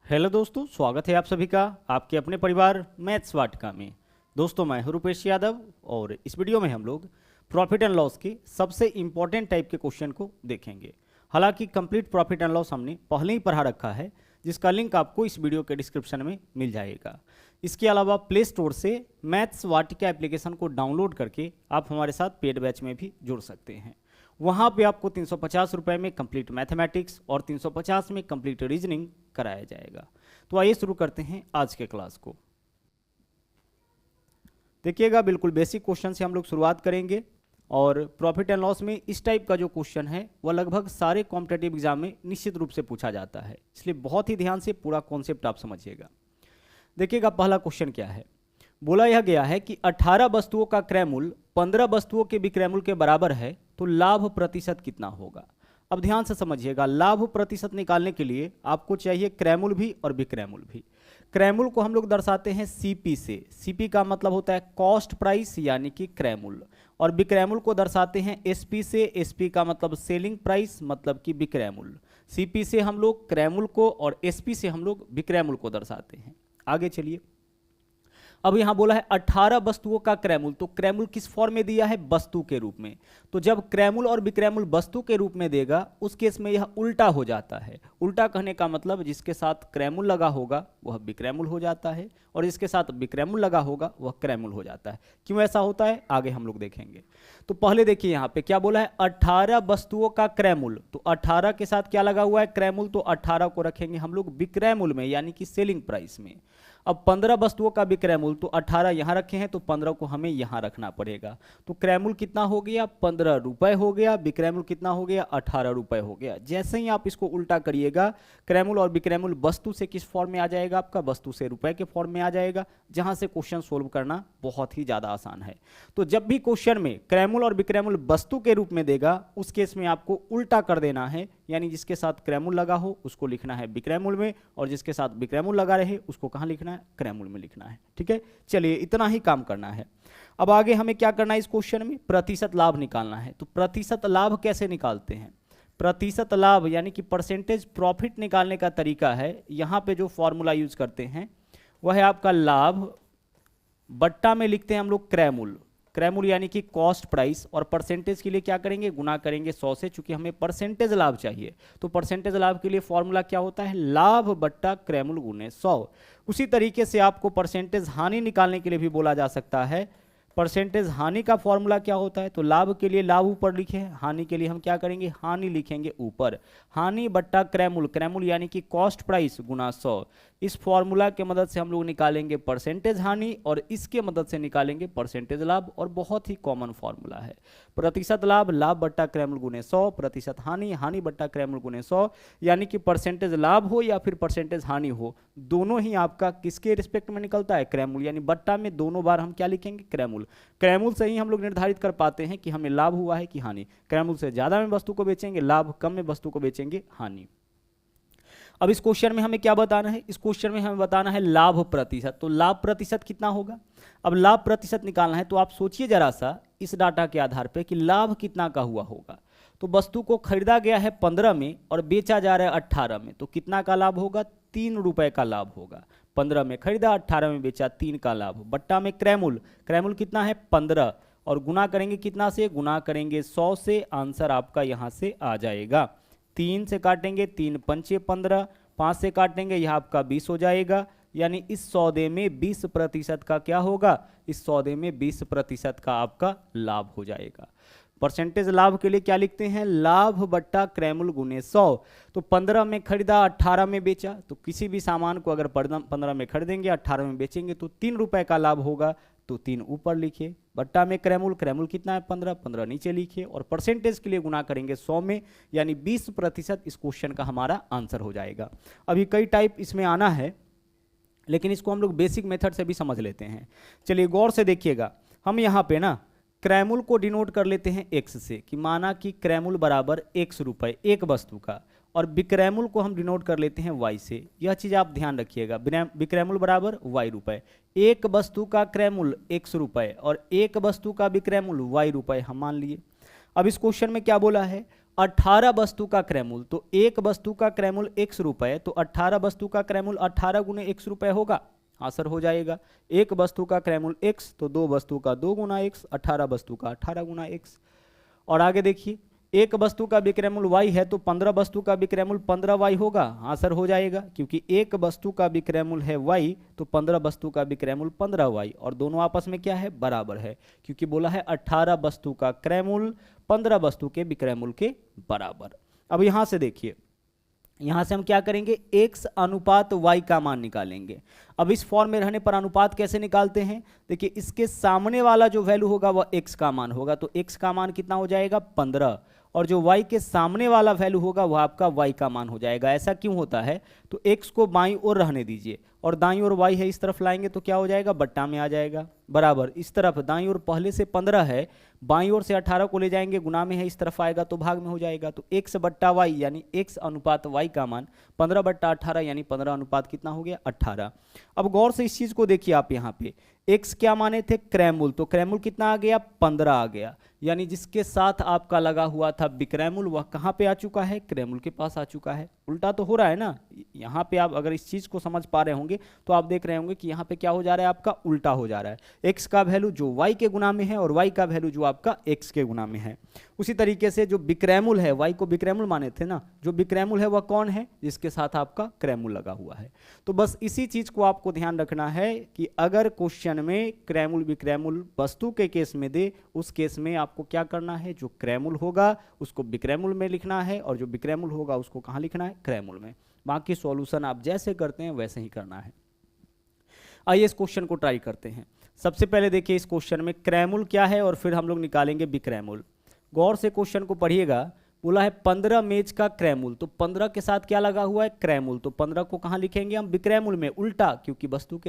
Hello दोस्तों, स्वागत है आप सभी का आपके अपने परिवार मैथ्स वाटिका में। दोस्तों, मैं हूं रूपेश यादव और इस वीडियो में हम लोग प्रॉफिट एंड लॉस के सबसे इंपॉर्टेंट टाइप के क्वेश्चन को देखेंगे। हालांकि कंप्लीट प्रॉफिट एंड लॉस हमने पहले ही पढ़ा रखा है, जिसका लिंक आपको इस वीडियो के डिस्क्रिप्शन में मिल जाएगा। इसके अलावा प्ले स्टोर से मैथ्स वाटिका एप्लीकेशन को डाउनलोड करके आप हमारे साथ पेड बैच में भी जुड़ सकते हैं। वहाँ पे आपको 350 रुपये में कंप्लीट मैथमेटिक्स और 350 में कंप्लीट रीजनिंग कराया जाएगा। तो आइए शुरू करते हैं आज के क्लास को। देखिएगा, बिल्कुल बेसिक क्वेश्चन से हम लोग शुरुआत करेंगे और प्रॉफिट एंड लॉस में इस टाइप का जो क्वेश्चन है वह लगभग सारे कॉम्पिटेटिव एग्जाम में निश्चित रूप से पूछा जाता है, इसलिए बहुत ही ध्यान से पूरा कॉन्सेप्ट आप समझिएगा। देखिएगा, पहला क्वेश्चन क्या है। बोला यह गया है कि 18 वस्तुओं का क्रय मूल्य 15 वस्तुओं के विक्रय मूल्य के बराबर है, तो लाभ प्रतिशत कितना होगा। अब ध्यान से समझिएगा, लाभ प्रतिशत निकालने के लिए आपको चाहिए क्रय मूल्य भी और विक्रय मूल्य भी। क्रय मूल्य को हम लोग दर्शाते हैं सीपी से। सीपी का मतलब होता है कॉस्ट प्राइस यानी कि क्रय मूल्य, और विक्रय मूल्य को दर्शाते हैं एसपी से। एसपी का मतलब सेलिंग प्राइस मतलब कि विक्रय मूल्य। सीपी से हम लोग क्रय मूल्य को और एसपी से हम लोग विक्रय मूल्य को दर्शाते हैं। आगे चलिए, अब यहां बोला है 18 वस्तुओं का क्रय मूल्य, तो क्रय मूल्य किस फॉर्म में दिया है, वस्तु के रूप में। तो जब क्रय मूल्य और विक्रय मूल्य वस्तु के रूप में देगा उस केस में यह उल्टा हो जाता है। उल्टा कहने का मतलब जिसके साथ क्रय मूल्य लगा होगा वह विक्रय मूल्य हो जाता है और जिसके साथ विक्रय मूल्य लगा होगा वह क्रय मूल्य हो जाता है। क्यों ऐसा होता है आगे हम लोग देखेंगे। तो पहले देखिए यहाँ पे क्या बोला है, 18 वस्तुओं का क्रय मूल्य। तो 18 के साथ क्या लगा हुआ है, क्रय मूल्य। तो 18 को रखेंगे हम लोग विक्रय मूल्य में यानी कि सेलिंग प्राइस में। अब 15 वस्तुओं का विक्रय मूल्य, तो 18 यहां रखे हैं तो 15 को हमें यहां रखना पड़ेगा। तो क्रय मूल्य कितना हो गया, 15 रुपए हो गया। विक्रय मूल्य कितना हो गया, 18 रुपए हो गया। जैसे ही आप इसको उल्टा करिएगा, क्रय मूल्य और विक्रय मूल्य वस्तु से किस फॉर्म में आ जाएगा, आपका वस्तु से रुपए के फॉर्म में आ जाएगा, जहां से क्वेश्चन सोल्व करना बहुत ही ज्यादा आसान है। तो जब भी क्वेश्चन में क्रय मूल्य और विक्रय मूल्य वस्तु के रूप में देगा उस केस में आपको उल्टा कर देना है, यानी जिसके साथ क्रय मूल्य लगा हो उसको लिखना है विक्रय मूल्य में, और जिसके साथ विक्रय मूल्य लगा रहे उसको कहां लिखना है, क्रय मूल्य में लिखना है। ठीक है, चलिए इतना ही काम करना है। अब आगे हमें क्या करना है, इस क्वेश्चन में प्रतिशत लाभ निकालना है। तो प्रतिशत लाभ कैसे निकालते हैं, प्रतिशत लाभ यानी कि परसेंटेज प्रॉफिट निकालने का तरीका है। यहां पे जो फॉर्मूला यूज करते हैं वह है आपका लाभ बट्टा में लिखते हैं हम लोग क्रय मूल्य। क्रय मूल्य यानी कि कॉस्ट प्राइस, और परसेंटेज के लिए क्या करेंगे, गुना करेंगे 100 से, चूंकि हमें परसेंटेज लाभ चाहिए। तो परसेंटेज लाभ के लिए फॉर्मूला क्या होता है, लाभ बट्टा क्रय मूल्य गुने 100। उसी तरीके से आपको परसेंटेज हानि निकालने के लिए भी बोला जा सकता है। परसेंटेज हानि का फॉर्मूला क्या होता है, तो लाभ के लिए लाभ ऊपर लिखे, हानि के लिए हम क्या करेंगे, हानि लिखेंगे ऊपर। हानि बट्टा क्रय मूल्य, क्रय मूल्य यानी कि कॉस्ट प्राइस गुना 100। इस फॉर्मूला के मदद से हम लोग निकालेंगे परसेंटेज हानि और इसके मदद से निकालेंगे परसेंटेज लाभ, और बहुत ही कॉमन फॉर्मूला है। प्रतिशत लाभ, लाभ बट्टा क्रय मूल्य गुने 100, प्रतिशत हानि, हानि बट्टा क्रय मूल्य गुने 100। यानी कि परसेंटेज लाभ हो या फिर परसेंटेज हानि हो, दोनों ही आपका किसके रिस्पेक्ट में निकलता है, क्रय मूल्य। यानी बट्टा में दोनों बार हम क्या लिखेंगे, क्रय मूल्य। क्रय मूल्य से ही हम लोग निर्धारित कर पाते हैं कि हमें लाभ हुआ है कि हानि। क्रय मूल्य से ज्यादा में वस्तु को बेचेंगे लाभ, कम में वस्तु को बेचेंगे हानि। अब इस क्वेश्चन में हमें क्या बताना है, इस क्वेश्चन में हमें बताना है लाभ प्रतिशत। तो लाभ प्रतिशत कितना होगा। अब लाभ प्रतिशत निकालना है तो आप सोचिए जरा सा इस डाटा के आधार पर कि लाभ कितना का हुआ होगा। तो वस्तु को खरीदा गया है 15 में और बेचा जा रहा है 18 में, तो कितना का लाभ होगा, 3 रुपए का लाभ होगा। 15 में खरीदा, 18 में बेचा, 3 का लाभ। बट्टा में क्रय मूल्य, क्रय मूल्य कितना है 15, और गुना करेंगे कितना से, गुना करेंगे 100 से। आंसर आपका यहां से आ जाएगा। 3 से काटेंगे, 3 पंचे 15, 5 से काटेंगे यह आपका 20 हो जाएगा। यानी इस सौदे में 20% का क्या होगा, इस सौदे में 20% का आपका लाभ हो जाएगा। परसेंटेज लाभ के लिए क्या लिखते हैं, लाभ बट्टा क्रय मूल्य गुने 100। तो 15 में खरीदा, 18 में बेचा, तो किसी भी सामान को अगर 15 में खरीदेंगे 18 में बेचेंगे तो 3 रुपए का लाभ होगा। तो 3 ऊपर लिखिए, बट्टा में क्रय मूल्य, क्रय मूल्य कितना है 15, 15 नीचे लिखिए, और परसेंटेज के लिए गुना करेंगे 100 में, यानी 20% इस क्वेश्चन का हमारा आंसर हो जाएगा। अभी कई टाइप इसमें आना है, लेकिन इसको हम लोग बेसिक मेथड से भी समझ लेते हैं। चलिए गौर से देखिएगा, हम यहाँ पे ना क्रय मूल्य को डिनोट कर लेते हैं x से, कि माना कि क्रय मूल्य बराबर x रुपए एक वस्तु का, और विक्रय मूल्य को हम डिनोट कर लेते हैं y से। यह चीज आप ध्यान रखिएगा, विक्रय मूल्य बराबर y रुपए। एक वस्तु का क्रय मूल्य x रुपए और एक वस्तु का विक्रय मूल्य y रुपए हम मान लिए। अब इस क्वेश्चन में क्या बोला है, 18 वस्तु का क्रय मूल्य, तो एक वस्तु का क्रय मूल्य x रुपए, तो 18 वस्तु का क्रय मूल्य 18 गुने x रुपए होगा। हाँ सर, हो जाएगा। एक वस्तु का क्रय मूल्य x, तो दो वस्तु का 2 गुना x, 18 वस्तु का 18 गुना x। और आगे देखिए, एक वस्तु का विक्रय मूल्य y है, तो 15 वस्तु का विक्रय मूल्य 15y होगा। हाँ सर, हो जाएगा, क्योंकि एक वस्तु का विक्रय मूल्य है y, तो 15 वस्तु का विक्रय मूल्य 15y, और दोनों आपस में क्या है, बराबर है, क्योंकि बोला है 18 वस्तु का क्रय मूल्य 15 वस्तु के विक्रय मूल्य के बराबर। अब यहां से देखिए, यहां से हम क्या करेंगे, x अनुपात y का मान निकालेंगे। अब इस फॉर्म में रहने पर अनुपात कैसे निकालते हैं, देखिए इसके सामने वाला जो वैल्यू होगा वह x का मान होगा, तो x का मान कितना हो जाएगा, 15, और जो y के सामने वाला वैल्यू होगा वह आपका y का मान हो जाएगा। ऐसा क्यों होता है, तो x को बाईं ओर रहने दीजिए, और दाईं ओर y है, इस तरफ लाएंगे तो क्या हो जाएगा, बट्टा में आ जाएगा, बराबर। इस तरफ दाईं ओर पहले से 15 है, बाईं ओर से 18 को ले जाएंगे, गुना में है, इस तरफ आएगा तो भाग में हो जाएगा। तो x बट्टा y यानी x अनुपात y का मान 15 बट्टा 18 यानी 15 अनुपात कितना हो गया, 18। अब गौर से इस चीज को देखिए आप, यहाँ पे x क्या माने थे, क्रय मूल्य, तो क्रय मूल्य कितना आ गया, 15 आ गया, यानी जिसके साथ आपका लगा हुआ था विक्रय मूल्य वह कहाँ पे आ चुका है, क्रय मूल्य के पास आ चुका है। उल्टा तो हो रहा है ना, यहाँ पे आप अगर इस चीज को समझ पा रहे होंगे तो आप देख रहे होंगे कि यहाँ पे क्या हो जा रहा है, आपका उल्टा हो जा रहा है। x का वैल्यू जो y के गुना में है और y का वैल्यू जो आपका x के गुना में है। उसी तरीके से जो विक्रय मूल्य है, y को विक्रय मूल्य माने थे ना, जो विक्रय मूल्य है वह कौन है, जिसके साथ आपका क्रय मूल्य लगा हुआ है। तो बस इसी चीज को आपको ध्यान रखना है कि अगर क्वेश्चन में क्रय मूल्य विक्रय मूल्य वस्तु के केस में दे, उस केस में आपको क्या करना है, जो क्रय मूल्य होगा उसको विक्रय मूल्य में लिखना है, और जो विक्रय मूल्य होगा उसको कहाँ लिखना है, क्रय मूल्य में। बाकी सॉल्यूशन आप जैसे करते हैं वैसे ही करना है। आइए इस क्वेश्चन को ट्राई करते हैं। सबसे पहले देखिए इस क्वेश्चन में क्रय मूल्य क्या है और फिर हम लोग निकालेंगे विक्रय मूल्य। गौर से क्वेश्चन को पढ़िएगा, बोला है 15 मेज का क्रय मूल्य, तो 15 के साथ क्या लगा हुआ है, क्रय मूल्य, तो 15 को कहाँ लिखेंगे हम, विक्रय मूल्य में, उल्टा, क्योंकि वस्तु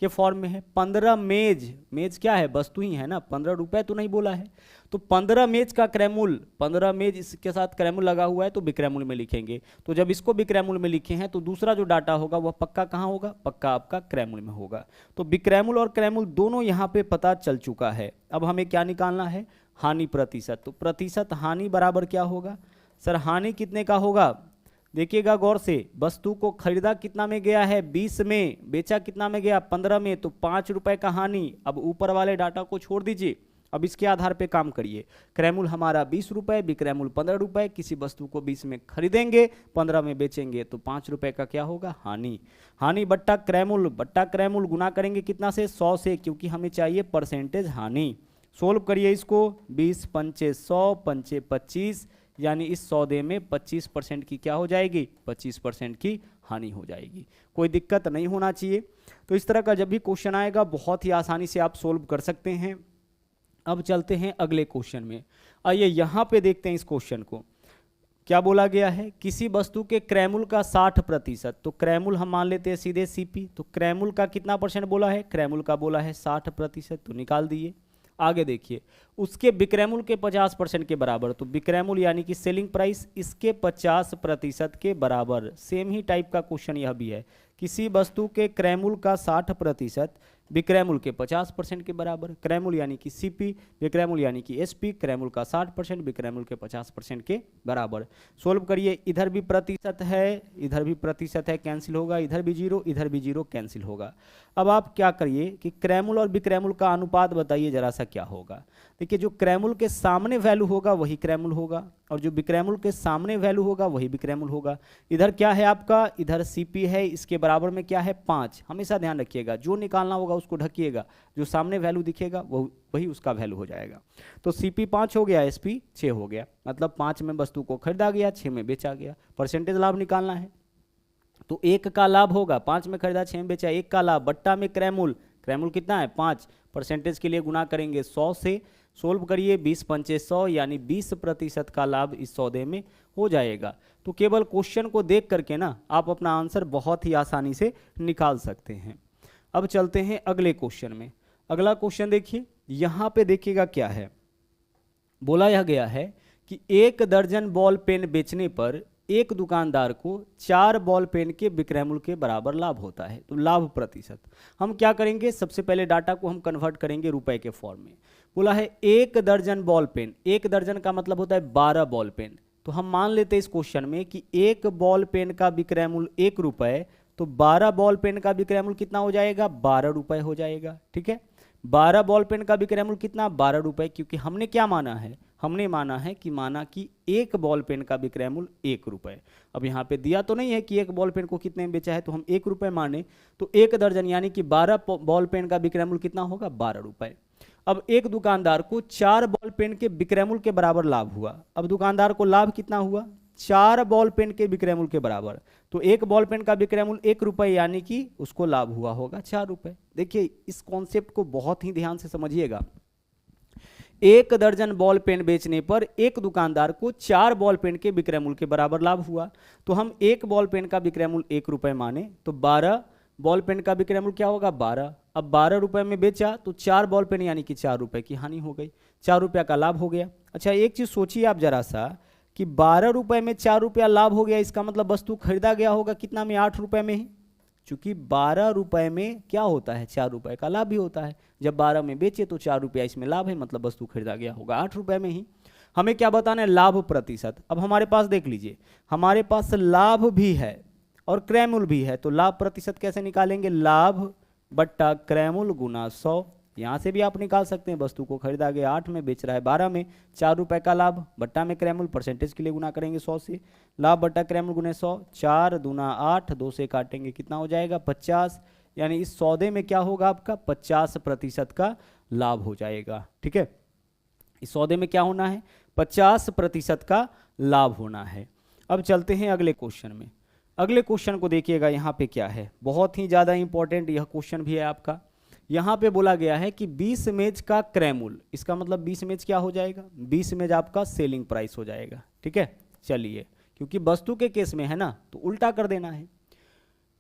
के फॉर्म में है। 15 मेज, मेज क्या है, वस्तु ही है ना, 15 रुपए तो नहीं बोला है, तो 15 मेज का क्रय मूल्य, 15 मेज इसके साथ क्रय मूल्य लगा हुआ है तो विक्रय मूल्य में लिखेंगे। तो जब इसको विक्रय मूल्य में लिखे हैं तो दूसरा जो डाटा होगा वह पक्का कहाँ होगा, पक्का आपका क्रय मूल्य में होगा। तो विक्रय मूल्य और क्रय मूल्य दोनों यहाँ पे पता चल चुका है। अब हमें क्या निकालना है, हानि प्रतिशत। तो प्रतिशत हानि बराबर क्या होगा, सर हानि कितने का होगा, देखिएगा गौर से, वस्तु को खरीदा कितना में गया है, 20 में, बेचा कितना में गया, 15 में, तो 5 रुपए का हानि। अब ऊपर वाले डाटा को छोड़ दीजिए, अब इसके आधार पे काम करिए। क्रय मूल्य हमारा 20 रुपए, विक्रय मूल्य 15 रुपए, किसी वस्तु को 20 में खरीदेंगे, 15 में बेचेंगे, तो 5 रुपए का क्या होगा, हानि। हानि बट्टा क्रय मूल्य गुना करेंगे कितना से, 100 से, क्योंकि हमें चाहिए परसेंटेज हानि। सोल्व करिए इसको, 20 पंचे 100 पंचे 25, यानी इस सौदे में 25% की क्या हो जाएगी, 25% की हानि हो जाएगी। कोई दिक्कत नहीं होना चाहिए। तो इस तरह का जब भी क्वेश्चन आएगा बहुत ही आसानी से आप सोल्व कर सकते हैं। अब चलते हैं अगले क्वेश्चन में। आइए यहाँ पे देखते हैं इस क्वेश्चन को, क्या बोला गया है, किसी वस्तु के क्रय मूल्य का 60%, तो क्रय मूल्य हम मान लेते हैं सीधे सीपी, तो क्रय मूल्य का कितना परसेंट बोला है, क्रय मूल्य का बोला है 60%, तो निकाल दिए। आगे देखिए, उसके विक्रय मूल्य के 50% के बराबर, तो विक्रय मूल्य यानी कि सेलिंग प्राइस इसके 50% के बराबर। सेम ही टाइप का क्वेश्चन यह भी है, किसी वस्तु के क्रय मूल्य का 60% विक्रय मूल्य के 50% के बराबर। क्रय मूल्य यानी कि सीपी, विक्रय मूल्य यानी कि एसपी, क्रय मूल्य का 60%, विक्रय मूल्य के 50% के बराबर। सोल्व करिए, इधर भी प्रतिशत है, इधर भी प्रतिशत है, कैंसिल होगा, इधर भी जीरो, इधर भी जीरो, कैंसिल होगा। अब आप क्या करिए कि क्रय मूल्य और विक्रय मूल्य का अनुपात बताइए जरा सा क्या होगा। देखिए, जो क्रय मूल्य के सामने वैल्यू होगा वही क्रय मूल्य होगा, और जो विक्रय मूल्य के सामने वैल्यू होगा वही विक्रय मूल्य होगा। इधर क्या है आपका, इधर सीपी है, इसके बराबर में क्या है 5। हमेशा ध्यान रखिएगा, जो निकालना होगा उसको ढकिएगा, जो सामने वैल्यू दिखेगा वही उसका वैल्यू हो जाएगा। तो सीपी 5 हो गया, एसपी 6 हो गया, मतलब 5 में वस्तु को खरीदा गया, 6 में बेचा गया। परसेंटेज लाभ निकालना है, तो 1 का लाभ होगा, 5 में खरीदा 6 में बेचा, 1 का लाभ बट्टा में क्रय मूल्य, क्रय मूल्य कितना है 5, परसेंटेज के लिए गुना करेंगे 100 से। सोल्व करिए, 20 पंचे 100 यानी 20% का लाभ इस सौदे में हो जाएगा। तो केवल क्वेश्चन को देख करके ना आप अपना आंसर बहुत ही आसानी से निकाल सकते हैं। अब चलते हैं अगले क्वेश्चन में। अगला क्वेश्चन देखिए, यहाँ पे देखिएगा क्या है, बोला यह गया है कि 1 दर्जन बॉल पेन बेचने पर एक दुकानदार को 4 बॉल पेन के विक्रय मूल्य के बराबर लाभ होता है। तो लाभ प्रतिशत हम क्या करेंगे, सबसे पहले डाटा को हम कन्वर्ट करेंगे रुपए के फॉर्म में। बोला है 1 दर्जन बॉल पेन, 1 दर्जन का मतलब होता है 12 बॉल पेन। तो हम मान लेते हैं इस क्वेश्चन में कि 1 बॉल पेन का विक्रय मूल्य 1 रुपए, तो 12 बॉल पेन का विक्रय मूल्य कितना हो जाएगा, 12 रुपए हो जाएगा। ठीक है, 12 बॉल पेन का विक्रय मूल्य कितना, 12 रुपए, क्योंकि हमने क्या माना है, हमने माना है कि माना कि 1 बॉल पेन का विक्रय मूल्य 1 रुपए। अब यहाँ पे दिया तो नहीं है कि 1 बॉल पेन को कितने में बेचा है, तो हम 1 रुपए माने, तो 1 दर्जन यानी कि 12 बॉल पेन का विक्रय मूल्य कितना होगा, 12 रुपए। अब एक दुकानदार को 4 बॉल पेन के विक्रय मूल्य के बराबर लाभ हुआ। अब दुकानदार को लाभ कितना हुआ, 4 बॉल पेन के विक्रय मूल्य के बराबर, तो 1 बॉल पेन का विक्रय मूल्य 1 रुपए, यानी कि उसको लाभ हुआ होगा 4 रुपए। देखिए इस कॉन्सेप्ट को बहुत ही ध्यान से समझिएगा। 1 दर्जन बॉल पेन बेचने पर एक दुकानदार को 4 बॉल पेन के विक्रय मूल्य के बराबर लाभ हुआ, तो हम 1 बॉल पेन का विक्रय मूल्य 1 रुपए माने, तो 12 बॉल पेन का विक्रय मूल्य क्या होगा, 12। अब 12 रुपए में बेचा तो 4 बॉल पेन यानी कि 4 रुपए की हानि हो गई, 4 रुपया का लाभ हो गया। अच्छा एक चीज सोचिए आप जरा सा कि 12 रुपए में 4 रुपया लाभ हो गया, इसका मतलब वस्तु खरीदा गया होगा कितना में, 8 रुपए में ही, चूंकि 12 रुपए में क्या होता है, 4 रुपए का लाभ भी होता है। जब 12 में बेचे तो 4 रुपया इसमें लाभ है, मतलब वस्तु खरीदा गया होगा 8 रुपए में ही। हमें क्या बताना है, लाभ प्रतिशत। अब हमारे पास देख लीजिए, हमारे पास लाभ भी है और क्रय मूल्य भी है, तो लाभ प्रतिशत कैसे निकालेंगे, लाभ बट्टा क्रय मूल्य गुना 100। यहाँ से भी आप निकाल सकते हैं, वस्तु को खरीदा गया 8 में, बेच रहा है 12 में, 4 रुपए का लाभ, बट्टा में क्रय मूल्य, परसेंटेज के लिए गुना करेंगे 100 से, लाभ बट्टा क्रय मूल्य गुने 100, 4 दूना 8, 2 से काटेंगे कितना हो जाएगा, 50, यानी इस सौदे में क्या होगा आपका 50% का लाभ हो जाएगा। ठीक है, इस सौदे में क्या होना है, 50% का लाभ होना है। अब चलते हैं अगले क्वेश्चन में। अगले क्वेश्चन को देखिएगा, यहाँ पे क्या है, बहुत ही ज़्यादा इंपॉर्टेंट यह क्वेश्चन भी है आपका। यहाँ पे बोला गया है कि 20 इमेज का क्रय मूल्य, इसका मतलब 20 इमेज क्या हो जाएगा, 20 इमेज आपका सेलिंग प्राइस हो जाएगा। ठीक है, चलिए क्योंकि वस्तु के केस में है ना, तो उल्टा कर देना है।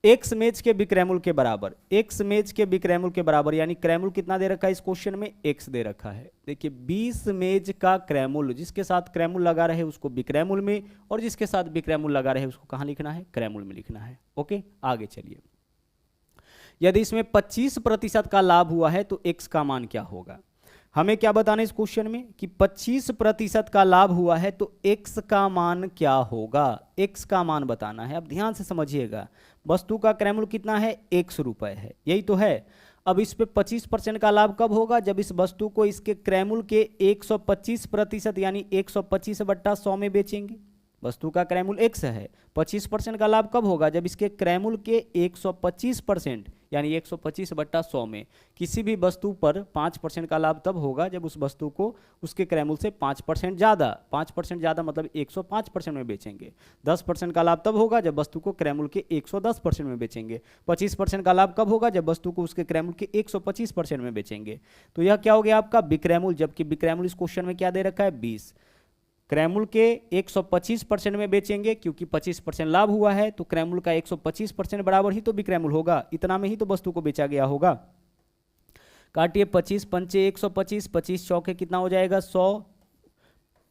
एक्स इमेज के विक्रय मूल्य के बराबर, एक्स इमेज के विक्रय मूल्य के बराबर, यानी क्रय मूल्य कितना दे रखा है इस क्वेश्चन में, एक्स दे रखा है। देखिए 20 इमेज का क्रय मूल्य, जिसके साथ क्रय मूल्य लगा रहे उसको विक्रय मूल्य में, और जिसके साथ विक्रय मूल्य लगा रहे उसको कहाँ लिखना है, क्रय मूल्य में लिखना है। ओके, आगे चलिए। यदि इसमें 25% का लाभ हुआ है तो एक्स का मान क्या होगा। हमें क्या बताना है इस क्वेश्चन में कि 25% का लाभ हुआ है तो एक्स का मान क्या होगा, एक्स का मान बताना है। अब ध्यान से समझिएगा, वस्तु का क्रय मूल्य कितना है, 100 रुपए है, यही तो है। अब इस पे 25% का लाभ कब होगा, जब इस वस्तु को इसके क्रय मूल्य के 125% यानी 125/100 में बेचेंगे। वस्तु का क्रय मूल्य x है, 25% का लाभ कब होगा, जब इसके क्रय मूल्य के 125% यानी 125/100 में। किसी भी वस्तु पर 5% का लाभ तब होगा जब उस वस्तु को उसके क्रय मूल्य से 5% ज़्यादा, 5% ज़्यादा मतलब 105% में बेचेंगे। 10% का लाभ तब होगा जब वस्तु को क्रय मूल्य के 110% में बेचेंगे। 25% का लाभ कब होगा, जब वस्तु को उसके क्रय मूल्य के 125% में बेचेंगे। तो यह क्या हो गया आपका विक्रय मूल्य, जबकि विक्रय मूल्य इस क्वेश्चन में क्या दे रखा है, 20। क्रय मूल्य के 125% में बेचेंगे, क्योंकि 25% लाभ हुआ है तो क्रय मूल्य का 125% बराबर ही तो विक्रय मूल्य होगा, इतना में ही तो वस्तु को बेचा गया होगा। काटिए 25 पंचे 125, 25 चौके कितना हो जाएगा 100,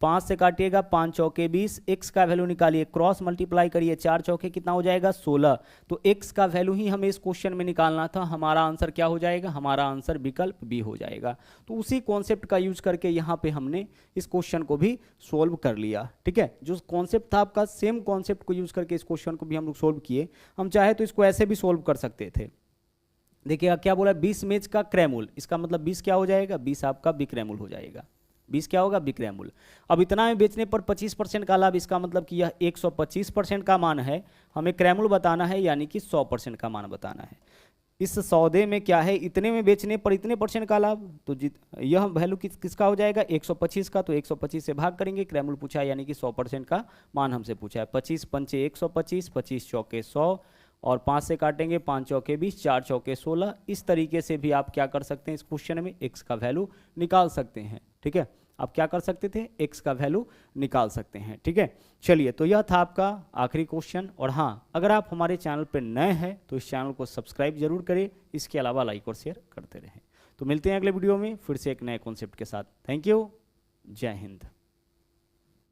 5 से काटिएगा 5 चौके 20, x का वैल्यू निकालिए, क्रॉस मल्टीप्लाई करिए, 4 चौके कितना हो जाएगा 16। तो x का वैल्यू ही हमें इस क्वेश्चन में निकालना था। हमारा आंसर क्या हो जाएगा, हमारा आंसर विकल्प बी हो जाएगा। तो उसी कॉन्सेप्ट का यूज करके यहाँ पे हमने इस क्वेश्चन को भी सोल्व कर लिया। ठीक है, जो कॉन्सेप्ट था आपका, सेम कॉन्सेप्ट को यूज करके इस क्वेश्चन को भी हम लोग सोल्व किए। हम चाहे तो इसको ऐसे भी सोल्व कर सकते थे। देखिएगा क्या बोला, 20 इमेज का क्रय मूल्य, इसका मतलब 20 क्या हो जाएगा, 20 आपका विक्रय मूल्य हो जाएगा। 20 क्या होगा, विक्रय मूल्य। अब इतना में बेचने पर 25% का लाभ, इसका मतलब कि यह 125% का मान है। हमें क्रय मूल्य बताना है, यानी कि 100% का मान बताना है। इस सौदे में क्या है, इतने में बेचने पर इतने % का लाभ, तो यह वैल्यू किसका हो जाएगा, 125 का। तो 125 से भाग करेंगे, क्रय मूल्य पूछा है यानी कि 100% का मान हमसे पूछा है। 25 पंचे 125, 25 चौके 100, और 5 से काटेंगे, 5 चौके 20, 4 चौके 16। इस तरीके से भी आप क्या कर सकते हैं, इस क्वेश्चन में x का वैल्यू निकाल सकते हैं। ठीक है, आप क्या कर सकते थे, x का वैल्यू निकाल सकते हैं। ठीक है, चलिए, तो यह था आपका आखिरी क्वेश्चन। और हाँ, अगर आप हमारे चैनल पर नए हैं तो इस चैनल को सब्सक्राइब जरूर करें, इसके अलावा लाइक और शेयर करते रहें। तो मिलते हैं अगले वीडियो में फिर से एक नए कॉन्सेप्ट के साथ। थैंक यू, जय हिंद।